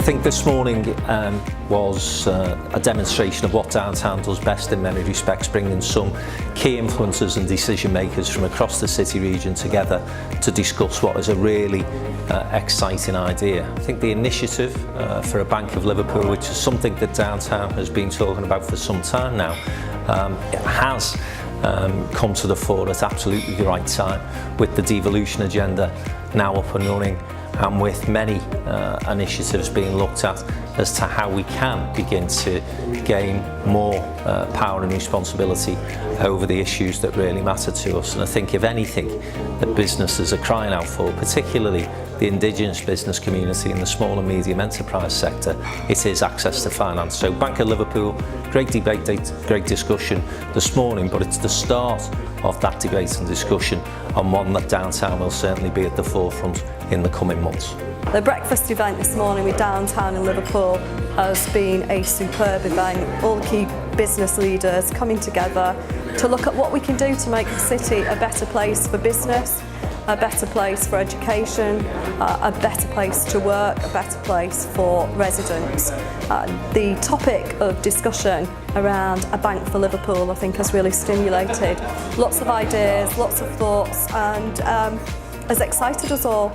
think this morning was a demonstration of what downtown does best in many respects, bringing some key influencers and decision makers from across the city region together to discuss what is a really exciting idea. I think the initiative for a Bank of Liverpool, which is something that downtown has been talking about for some time now, it has come to the fore at absolutely the right time, with the devolution agenda now up and running, and with many initiatives being looked at as to how we can begin to gain more power and responsibility over the issues that really matter to us. And I think if anything that businesses are crying out for, particularly the indigenous business community and the small and medium enterprise sector, it is access to finance. So Bank of Liverpool, great debate, great discussion this morning, but it's the start of that debate and discussion, and one that downtown will certainly be at the forefront in the coming months. The breakfast event this morning with Downtown in Liverpool has been a superb event. All the key business leaders coming together to look at what we can do to make the city a better place for business, a better place for education, a better place to work, a better place for residents. The topic of discussion around a Bank for Liverpool, I think, has really stimulated lots of ideas, lots of thoughts, and has excited us all.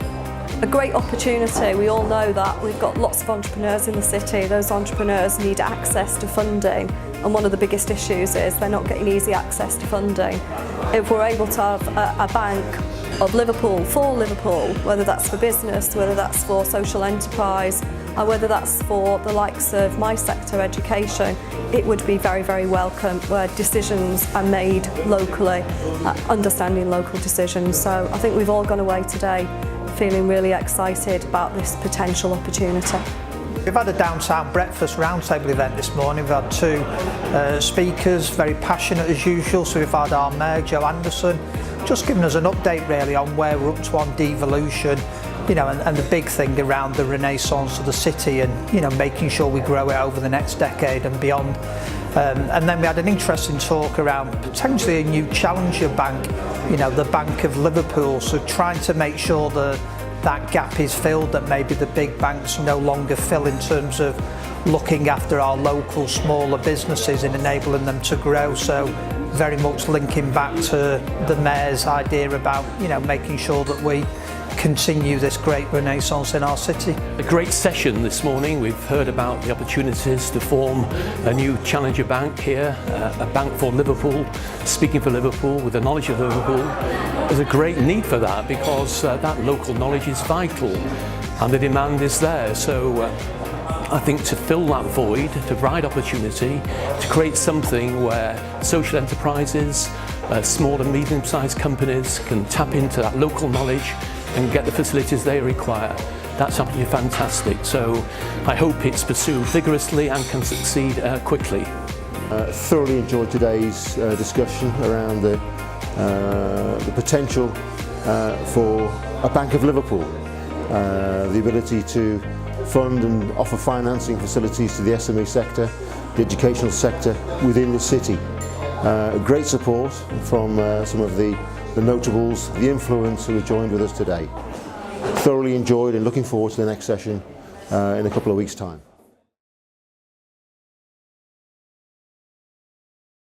A great opportunity. We all know that we've got lots of entrepreneurs in the city. Those entrepreneurs need access to funding, and one of the biggest issues is they're not getting easy access to funding. If we're able to have a Bank of Liverpool for Liverpool, whether that's for business, whether that's for social enterprise, or whether that's for the likes of my sector, education, it would be very, very welcome, where decisions are made locally, understanding local decisions. So I think we've all gone away today feeling really excited about this potential opportunity. We've had a downtown breakfast roundtable event this morning. We've had two speakers, very passionate as usual. So we've had our Mayor, Joe Anderson, just giving us an update really on where we're up to on devolution, you know, and the big thing around the renaissance of the city, and, you know, making sure we grow it over the next decade and beyond. And then we had an interesting talk around potentially a new challenger bank, you know, the Bank of Liverpool. So trying to make sure that gap is filled, that maybe the big banks no longer fill, in terms of looking after our local smaller businesses and enabling them to grow. So very much linking back to the Mayor's idea about, you know, making sure that we continue this great renaissance in our city. A great session this morning. We've heard about the opportunities to form a new challenger bank here, a bank for Liverpool, speaking for Liverpool, with the knowledge of Liverpool. There's a great need for that, because that local knowledge is vital and the demand is there. So I think to fill that void, to provide opportunity, to create something where social enterprises, small and medium-sized companies can tap into that local knowledge and get the facilities they require. That's absolutely fantastic. So I hope it's pursued vigorously and can succeed quickly. Thoroughly enjoyed today's discussion around the potential for a Bank of Liverpool, the ability to fund and offer financing facilities to the SME sector, the educational sector within the city. Great support from some of the notables, the influencers who have joined with us today. Thoroughly enjoyed and looking forward to the next session in a couple of weeks' time.